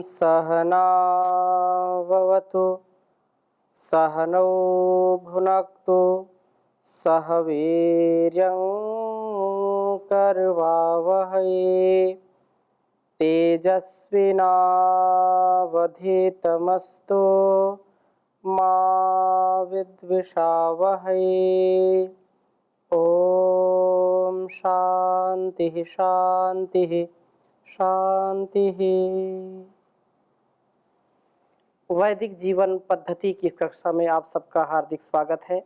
सहनाववतु सहनौ भुनक्तु सह वीर्यं करवावहै तेजस्विनावधीतमस्तु मा विद्विषावहै। ओम शांति शांति शांति। वैदिक जीवन पद्धति की कक्षा में आप सबका हार्दिक स्वागत है।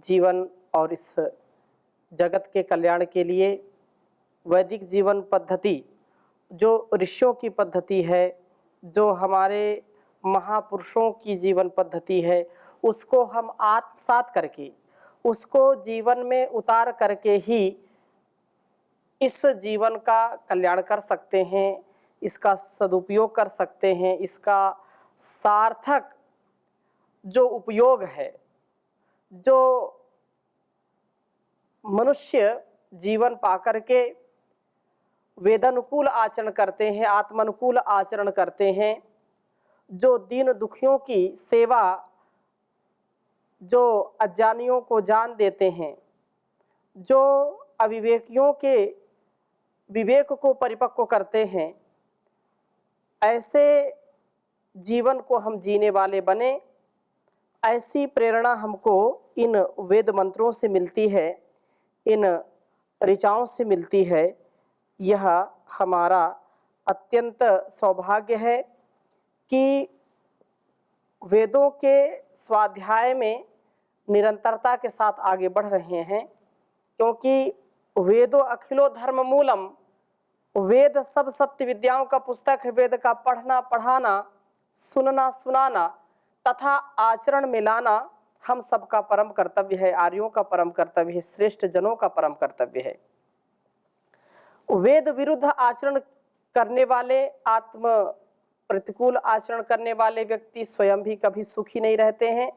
जीवन और इस जगत के कल्याण के लिए वैदिक जीवन पद्धति जो ऋषियों की पद्धति है, जो हमारे महापुरुषों की जीवन पद्धति है, उसको हम आत्मसात करके, उसको जीवन में उतार करके ही इस जीवन का कल्याण कर सकते हैं, इसका सदुपयोग कर सकते हैं। इसका सार्थक जो उपयोग है, जो मनुष्य जीवन पाकर के वेदानुकूल आचरण करते हैं, आत्मानुकूल आचरण करते हैं, जो दीन दुखियों की सेवा, जो अज्ञानियों को जान देते हैं, जो अविवेकियों के विवेक को परिपक्व करते हैं, ऐसे जीवन को हम जीने वाले बने। ऐसी प्रेरणा हमको इन वेद मंत्रों से मिलती है, इन ऋचाओं से मिलती है। यह हमारा अत्यंत सौभाग्य है कि वेदों के स्वाध्याय में निरंतरता के साथ आगे बढ़ रहे हैं, क्योंकि वेदो अखिलो धर्म मूलम, वेद सब सत्य विद्याओं का पुस्तक है। वेद का पढ़ना पढ़ाना, सुनना सुनाना तथा आचरण में लाना हम सबका परम कर्तव्य है, आर्यों का परम कर्तव्य है, श्रेष्ठ जनों का परम कर्तव्य है। वेद विरुद्ध आचरण करने वाले, आत्म प्रतिकूल आचरण करने वाले व्यक्ति स्वयं भी कभी सुखी नहीं रहते हैं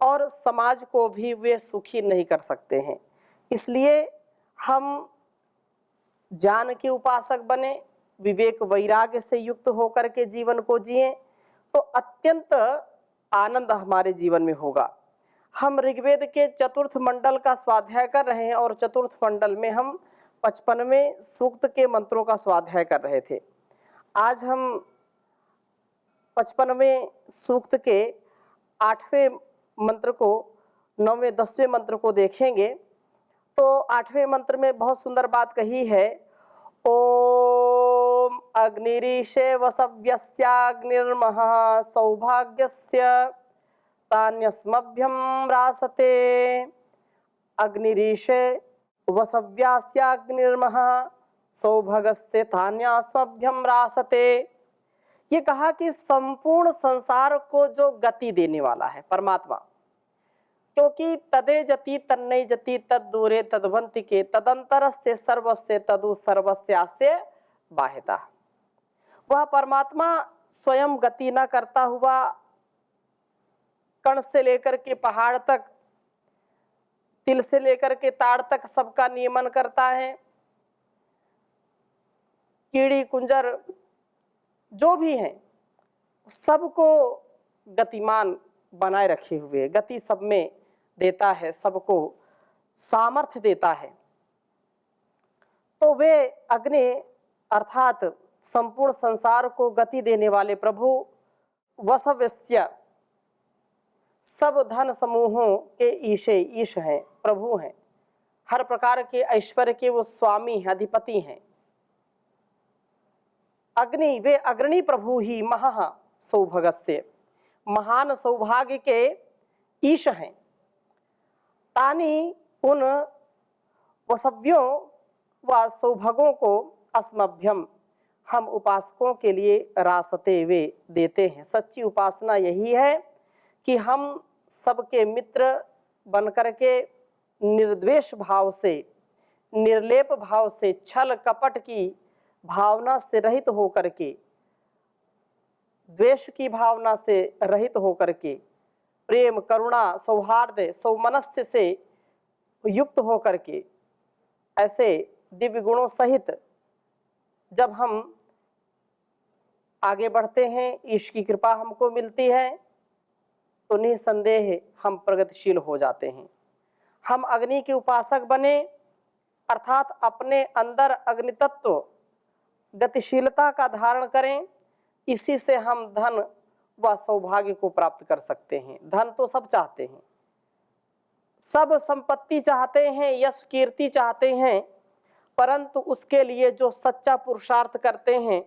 और समाज को भी वे सुखी नहीं कर सकते हैं। इसलिए हम ज्ञान के उपासक बने, विवेक वैराग्य से युक्त होकर के जीवन को जिएं, तो अत्यंत आनंद हमारे जीवन में होगा। हम ऋग्वेद के चतुर्थ मंडल का स्वाध्याय कर रहे हैं और चतुर्थ मंडल में हम 55वें सूक्त के मंत्रों का स्वाध्याय कर रहे थे। आज हम 55वें सूक्त के 8वें मंत्र को, 9वें 10वें मंत्र को देखेंगे तो 8वें मंत्र में बहुत सुंदर बात कही है। ओम अग्निरीशे वसव्यस्याग्निर्महा सौभाग्यस्य तान्यस्मभ्यं रासते। अग्निरीशे वसव्यास्याग्निर्महा सौभाग्यस्य तान्यस्मभ्यं रासते। ये कहा कि संपूर्ण संसार को जो गति देने वाला है परमात्मा, क्योंकि तदे जति तन्नई जति तद दूरे तदवंति के तदंतरस्य सर्वस्य तदु सर्वस्यास्य बाहिता। वह परमात्मा स्वयं गति न करता हुआ कण से लेकर के पहाड़ तक, तिल से लेकर के ताड़ तक सबका नियमन करता है। कीड़ी कुंजर जो भी हैं सबको गतिमान बनाए रखे हुए, गति सब में देता है, सबको सामर्थ्य देता है। तो वे अग्नि अर्थात संपूर्ण संसार को गति देने वाले प्रभु वसव्यस्य, सब धन समूहों के ईशे, ईश हैं, प्रभु हैं, हर प्रकार के ऐश्वर्य के वो स्वामी हैं, अधिपति हैं। अग्नि, वे अग्रणी प्रभु ही महा सौभाग्यस्य, महान सौभाग्य के ईश हैं। तानी, उन वसव्यों व सौभाग्यों को अस्मभ्यम, हम उपासकों के लिए रासते वे देते हैं। सच्ची उपासना यही है कि हम सबके मित्र बनकर के निर्द्वेष भाव से, निर्लेप भाव से, छल कपट की भावना से रहित होकर के, द्वेष की भावना से रहित होकर के, प्रेम करुणा सौहार्द सौमनस्य से युक्त होकर के, ऐसे दिव्य गुणों सहित जब हम आगे बढ़ते हैं, ईश की कृपा हमको मिलती है, तो निसंदेह हम प्रगतिशील हो जाते हैं। हम अग्नि के उपासक बने, अर्थात अपने अंदर अग्नि तत्व गतिशीलता का धारण करें। इसी से हम धन व सौभाग्य को प्राप्त कर सकते हैं। धन तो सब चाहते हैं, सब संपत्ति चाहते हैं, यश कीर्ति चाहते हैं, परंतु उसके लिए जो सच्चा पुरुषार्थ करते हैं,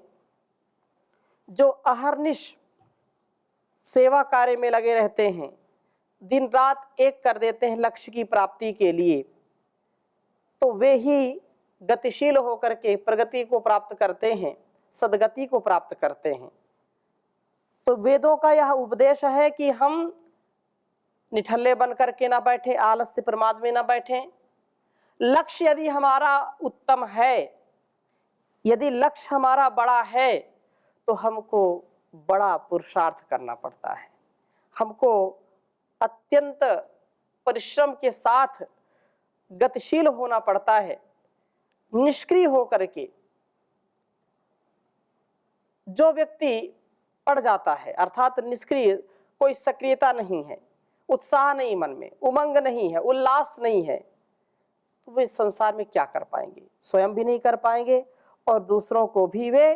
जो अहर्निश सेवा कार्य में लगे रहते हैं, दिन रात एक कर देते हैं लक्ष्य की प्राप्ति के लिए, तो वे ही गतिशील होकर के प्रगति को प्राप्त करते हैं, सदगति को प्राप्त करते हैं। तो वेदों का यह उपदेश है कि हम निठल्ले बन करके ना बैठे, आलस्य प्रमाद में ना बैठे। लक्ष्य यदि हमारा उत्तम है, यदि लक्ष्य हमारा बड़ा है, तो हमको बड़ा पुरुषार्थ करना पड़ता है। हमको अत्यंत परिश्रम के साथ गतिशील होना पड़ता है। निष्क्रिय होकर के जो व्यक्ति पड़ जाता है, अर्थात निष्क्रिय, कोई सक्रियता नहीं है, उत्साह नहीं, मन में उमंग नहीं है, उल्लास नहीं है, तो वे संसार में क्या कर पाएंगे? स्वयं भी नहीं कर पाएंगे और दूसरों को भी वे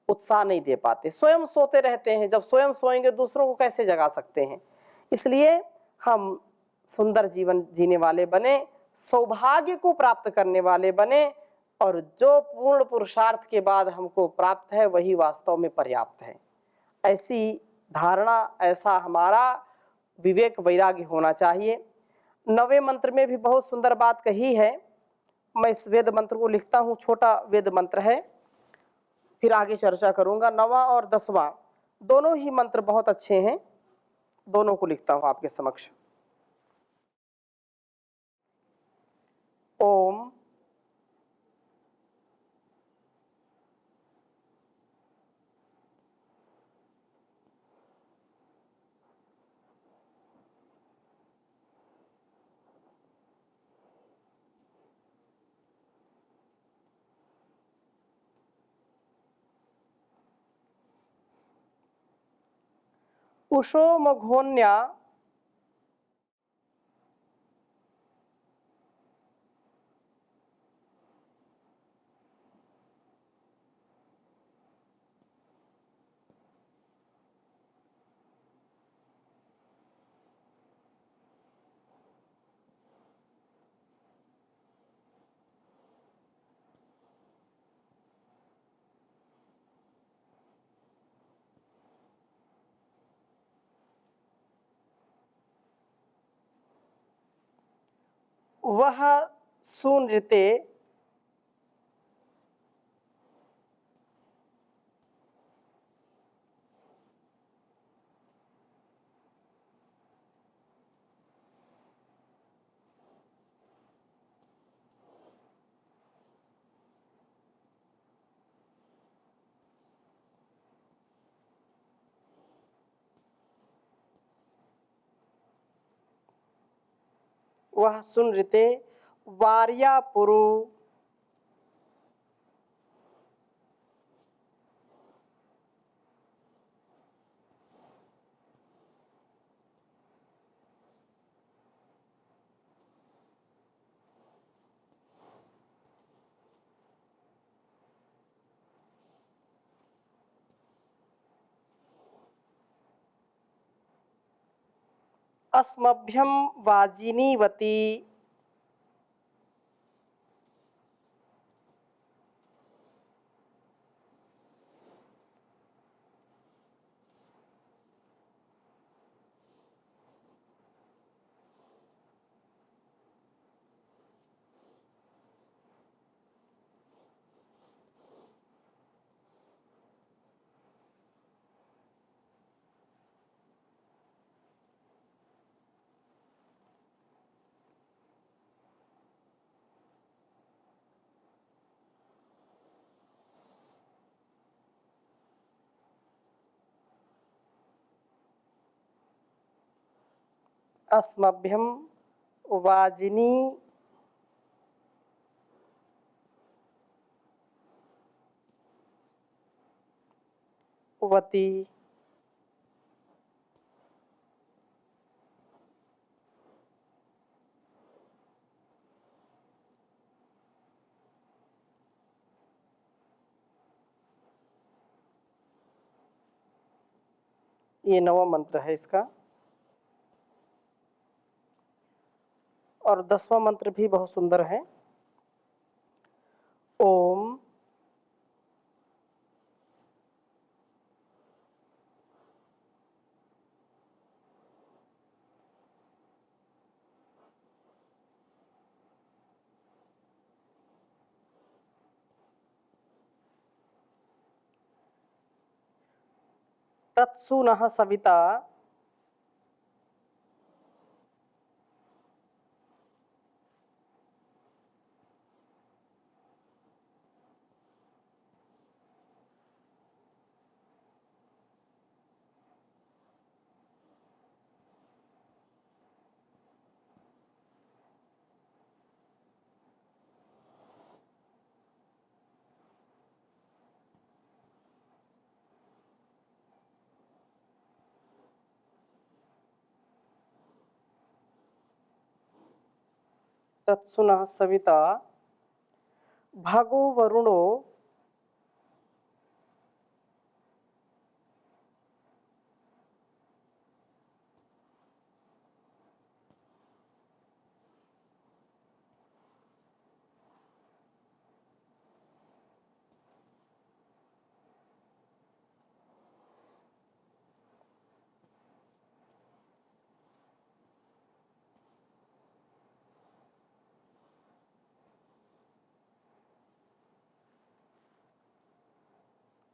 उत्साह नहीं दे पाते। स्वयं सोते रहते हैं, जब स्वयं सोएंगे दूसरों को कैसे जगा सकते हैं? इसलिए हम सुंदर जीवन जीने वाले बने, सौभाग्य को प्राप्त करने वाले बने, और जो पूर्ण पुरुषार्थ के बाद हमको प्राप्त है वही वास्तव में पर्याप्त है। ऐसी धारणा, ऐसा हमारा विवेक वैराग्य होना चाहिए। 9वें मंत्र में भी बहुत सुंदर बात कही है। मैं इस वेद मंत्र को लिखता हूँ, छोटा वेद मंत्र है, फिर आगे चर्चा करूँगा। 9वां और 10वां दोनों ही मंत्र बहुत अच्छे हैं, दोनों को लिखता हूँ आपके समक्ष। ओम उषो मघोन्या वह सुनृते वह सुनृते वार्या पुरु अस्मभ्यम वाजिनीवती अस्मभ्यम वाजिनी वती, ये 9वां मंत्र है इसका। और 10वां मंत्र भी बहुत सुंदर है। ओम तत्सु नः सविता तत्सु नः सविता भगो वरुणो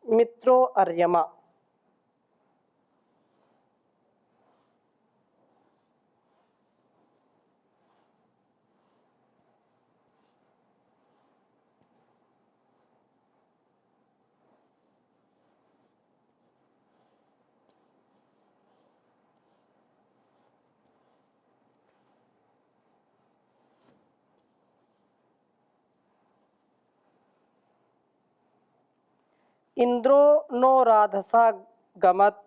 मित्रो अर्यमा। इंद्रो नो राधसा गमत,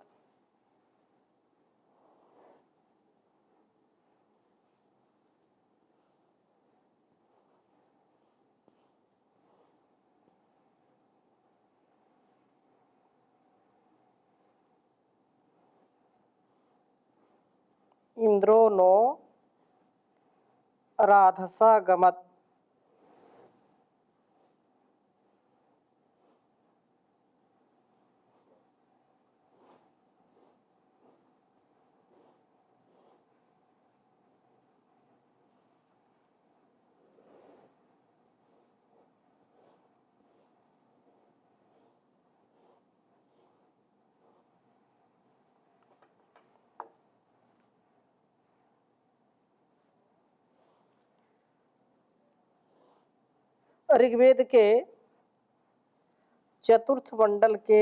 इंद्रो नो राधसा गमत। ऋग्वेद के चतुर्थ मंडल के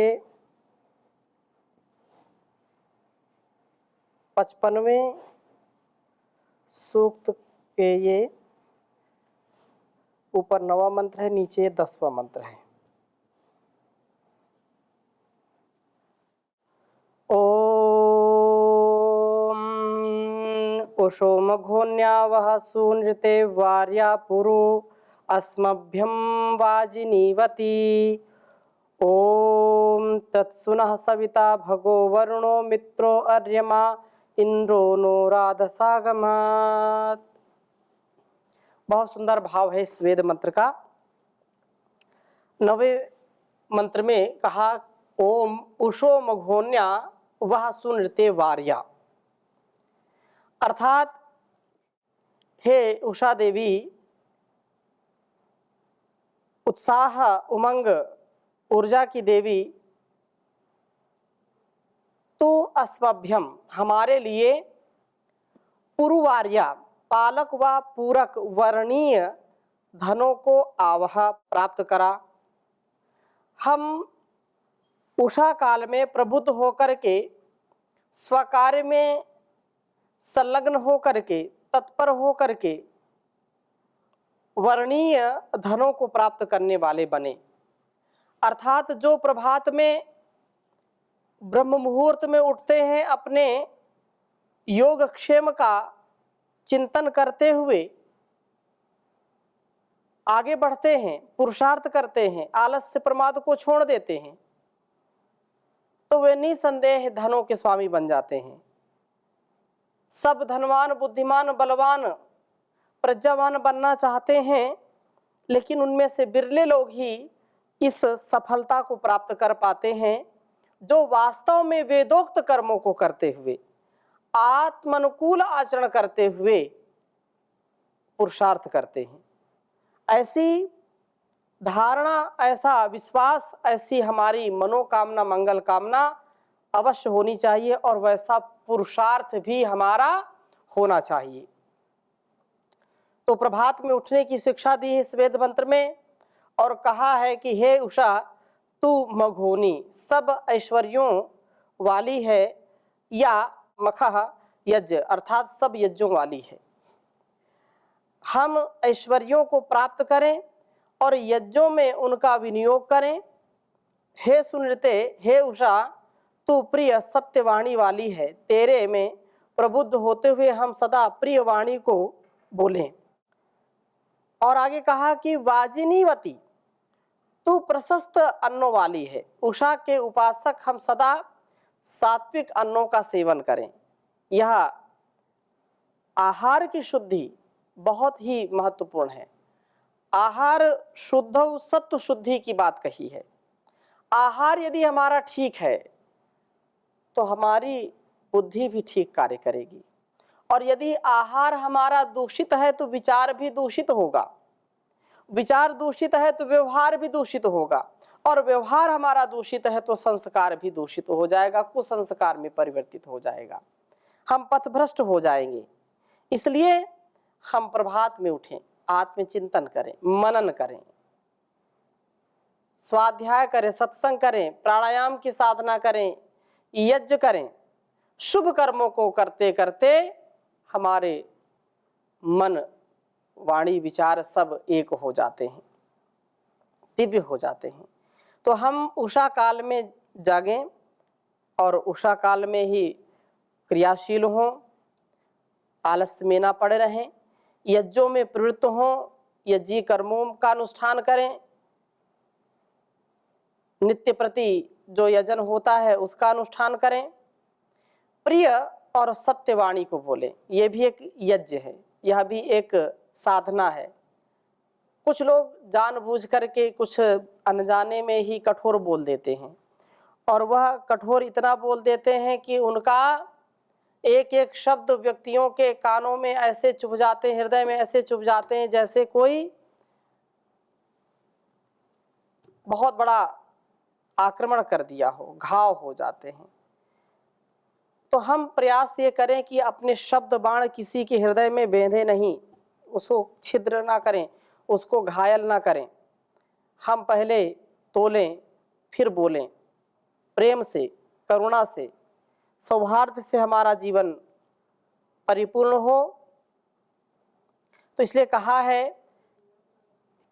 55वें सूक्त के ये ऊपर 9वां मंत्र है, नीचे 10वां मंत्र है। ओम उषो मघोन्यावः सूनृते वार्या पुरो अस्मभ्यं वाजिनीवती। ओम तत्सु नः सविता भगो वरुणो मित्रो अर्यमा इंद्रो नो राधसागमात्। बहुत सुंदर भाव है इस वेद मंत्र का। 9वें मंत्र में कहा ओम उषो मघोन्या वह सुनृते वार्या, अर्थात हे उषा देवी, उत्साह उमंग ऊर्जा की देवी, तो अस्मभ्यम हमारे लिए पुरुवार्या पालक व पूरक वर्णीय धनों को आवह प्राप्त करा। हम उषा काल में प्रबुद्ध होकर के स्वकार्य में संलग्न होकर के तत्पर होकर के वर्णीय धनों को प्राप्त करने वाले बने। अर्थात जो प्रभात में ब्रह्म मुहूर्त में उठते हैं, अपने योगक्षेम का चिंतन करते हुए आगे बढ़ते हैं, पुरुषार्थ करते हैं, आलस्य प्रमाद को छोड़ देते हैं, तो वे निसंदेह धनों के स्वामी बन जाते हैं। सब धनवान, बुद्धिमान, बलवान, प्रज्ञावान बनना चाहते हैं, लेकिन उनमें से बिरले लोग ही इस सफलता को प्राप्त कर पाते हैं, जो वास्तव में वेदोक्त कर्मों को करते हुए, आत्मानुकूल आचरण करते हुए पुरुषार्थ करते हैं। ऐसी धारणा, ऐसा विश्वास, ऐसी हमारी मनोकामना, मंगल कामना अवश्य होनी चाहिए और वैसा पुरुषार्थ भी हमारा होना चाहिए। तो प्रभात में उठने की शिक्षा दी है इस वेद मंत्र में और कहा है कि हे उषा, तू मघोनी, सब ऐश्वर्यों वाली है, या मखः यज्ञ अर्थात सब यज्ञों वाली है। हम ऐश्वर्यों को प्राप्त करें और यज्ञों में उनका विनियोग करें। हे सुनृते, हे उषा, तू प्रिय सत्यवाणी वाली है, तेरे में प्रबुद्ध होते हुए हम सदा प्रिय वाणी को बोलें। और आगे कहा कि वाजिनीवती, तू प्रशस्त अन्नों वाली है, उषा के उपासक हम सदा सात्विक अन्नों का सेवन करें। यह आहार की शुद्धि बहुत ही महत्वपूर्ण है। आहार शुद्ध सत्व शुद्धि की बात कही है। आहार यदि हमारा ठीक है तो हमारी बुद्धि भी ठीक कार्य करेगी, और यदि आहार हमारा दूषित है तो विचार भी दूषित होगा, विचार दूषित है तो व्यवहार भी दूषित होगा, और व्यवहार हमारा दूषित है तो संस्कार भी दूषित हो जाएगा, कुसंस्कार में परिवर्तित हो जाएगा, हम पथभ्रष्ट हो जाएंगे। इसलिए हम प्रभात में उठें, आत्मचिंतन करें, मनन करें, स्वाध्याय करें, सत्संग करें, प्राणायाम की साधना करें, यज्ञ करें। शुभ कर्मों को करते करते हमारे मन, वाणी, विचार सब एक हो जाते हैं, दिव्य हो जाते हैं। तो हम उषा काल में जागें और उषा काल में ही क्रियाशील हों, आलस्य में ना पड़े रहें, यज्ञों में प्रवृत्त हों, यज्ञी कर्मों का अनुष्ठान करें, नित्य प्रति जो यजन होता है उसका अनुष्ठान करें, प्रिय और सत्यवाणी को बोलें। यह भी एक यज्ञ है, यह भी एक साधना है। कुछ लोग जानबूझ करके कुछ अनजाने में ही कठोर बोल देते हैं, और वह कठोर इतना बोल देते हैं कि उनका एक एक शब्द व्यक्तियों के कानों में ऐसे चुभ जाते हैं, हृदय में ऐसे चुभ जाते हैं जैसे कोई बहुत बड़ा आक्रमण कर दिया हो, घाव हो जाते हैं। तो हम प्रयास ये करें कि अपने शब्द बाण किसी के हृदय में बेंधे नहीं, उसको छिद्र ना करें, उसको घायल ना करें। हम पहले तोलें फिर बोलें, प्रेम से, करुणा से, सौहार्द से हमारा जीवन परिपूर्ण हो। तो इसलिए कहा है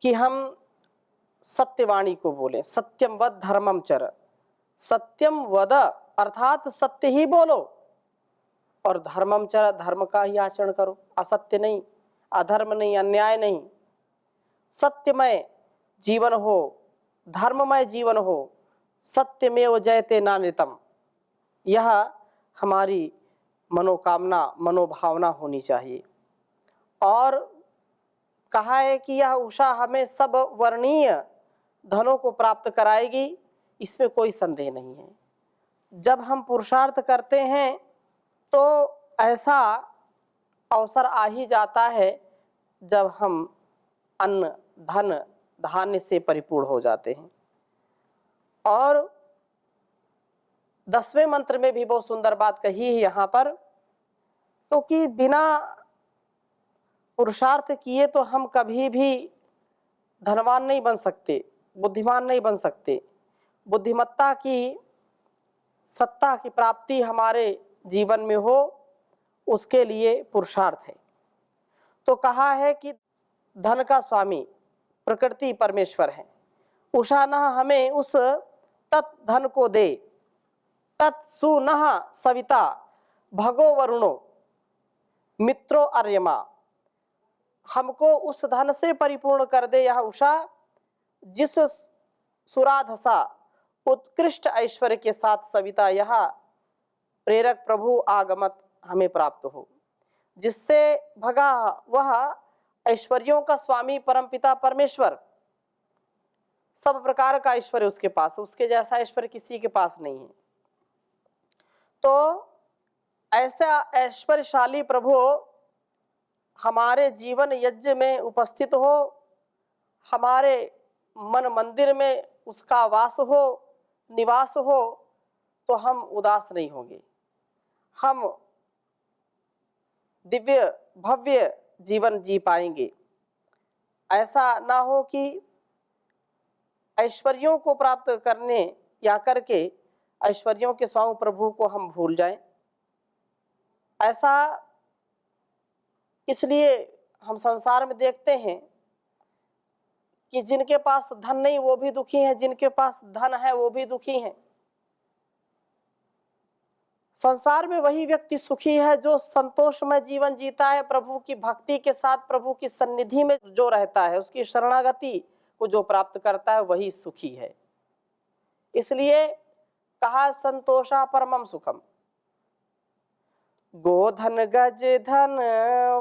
कि हम सत्यवाणी को बोलें, सत्यम वद धर्मम चर, सत्यम वद अर्थात सत्य ही बोलो, और धर्मम चर, धर्म का ही आचरण करो, असत्य नहीं, अधर्म नहीं, अन्याय नहीं। सत्यमय जीवन हो, धर्ममय जीवन हो, सत्यमेव जयते नानृतम, यह हमारी मनोकामना, मनोभावना होनी चाहिए। और कहा है कि यह उषा हमें सब वर्णीय धनों को प्राप्त कराएगी, इसमें कोई संदेह नहीं है। जब हम पुरुषार्थ करते हैं तो ऐसा अवसर आ ही जाता है जब हम अन्न, धन, धान्य से परिपूर्ण हो जाते हैं। और 10वें मंत्र में भी बहुत सुंदर बात कही है यहाँ पर, क्योंकि बिना पुरुषार्थ किए तो हम कभी भी धनवान नहीं बन सकते, बुद्धिमान नहीं बन सकते। बुद्धिमत्ता की, सत्ता की प्राप्ति हमारे जीवन में हो, उसके लिए पुरुषार्थ है। तो कहा है कि धन का स्वामी प्रकृति परमेश्वर है, उषा न हमें उस तत् धन को दे तत्सुनः सविता भगो वरुणो मित्रो अर्यमा। हमको उस धन से परिपूर्ण कर दे यह उषा, जिस सुराधसा उत्कृष्ट ऐश्वर्य के साथ सविता यह प्रेरक प्रभु आगमत हमें प्राप्त हो, जिससे भगा वह ऐश्वर्यों का स्वामी परमपिता परमेश्वर। सब प्रकार का ऐश्वर्य उसके पास, उसके जैसा ऐश्वर्य किसी के पास नहीं है। तो ऐसा ऐश्वर्यशाली प्रभु हमारे जीवन यज्ञ में उपस्थित हो, हमारे मन मंदिर में उसका वास हो, निवास हो, तो हम उदास नहीं होंगे। हम दिव्य भव्य जीवन जी पाएंगे। ऐसा ना हो कि ऐश्वर्यों को प्राप्त करने या करके ऐश्वर्यों के स्वामी प्रभु को हम भूल जाएं। ऐसा इसलिए हम संसार में देखते हैं कि जिनके पास धन नहीं वो भी दुखी हैं, जिनके पास धन है वो भी दुखी हैं। संसार में वही व्यक्ति सुखी है जो संतोषमय जीवन जीता है, प्रभु की भक्ति के साथ प्रभु की सन्निधि में जो रहता है, उसकी शरणागति को जो प्राप्त करता है वही सुखी है। इसलिए कहा संतोषा परमम सुखम। गोधन गज धन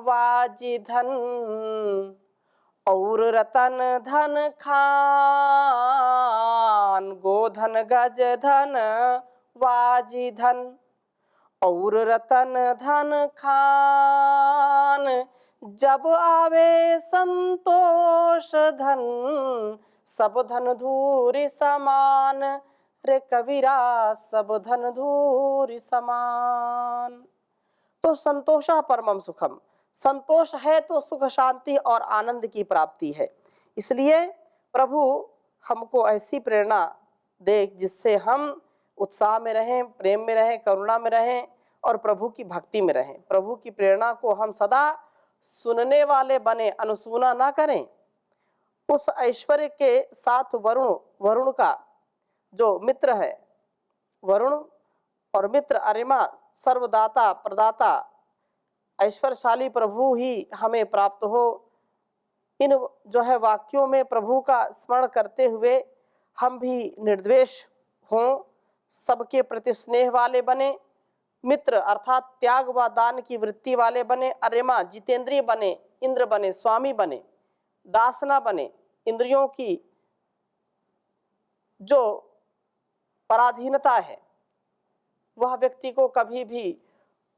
वाजी धन और रतन धन खान। गोधन गज धन वाजी धन और रतन धन खान। जब आवे संतोष धन सब धन धूरि समान। रे कबीरा सब धन धूरि समान। तो संतोषा परमम सुखम, संतोष है तो सुख शांति और आनंद की प्राप्ति है। इसलिए प्रभु हमको ऐसी प्रेरणा दे जिससे हम उत्साह में रहें, प्रेम में रहें, करुणा में रहें और प्रभु की भक्ति में रहें। प्रभु की प्रेरणा को हम सदा सुनने वाले बने, अनुसुना ना करें। उस ऐश्वर्य के साथ वरुण का जो मित्र है, वरुण और मित्र अर्यमा सर्वदाता प्रदाता ऐश्वर्यशाली प्रभु ही हमें प्राप्त हो। इन जो है वाक्यों में प्रभु का स्मरण करते हुए हम भी निर्द्वेष हों, सबके प्रति स्नेह वाले बने, मित्र अर्थात त्याग व दान की वृत्ति वाले बने, अर्यमा जितेंद्रिय बने, इंद्र बने, स्वामी बने, दास न बने। इंद्रियों की जो पराधीनता है वह व्यक्ति को कभी भी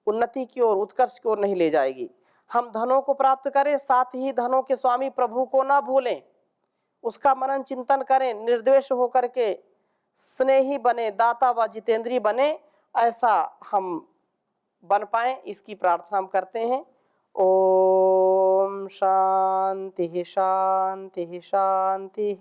उन्नति की ओर, उत्कर्ष की ओर नहीं ले जाएगी। हम धनों को प्राप्त करें, साथ ही धनों के स्वामी प्रभु को ना भूलें, उसका मनन चिंतन करें, निर्द्वेष होकर के स्नेही बने, दाता व जितेंद्रीय बने, ऐसा हम बन पाए, इसकी प्रार्थना हम करते हैं। ओम शांति शांति शांति।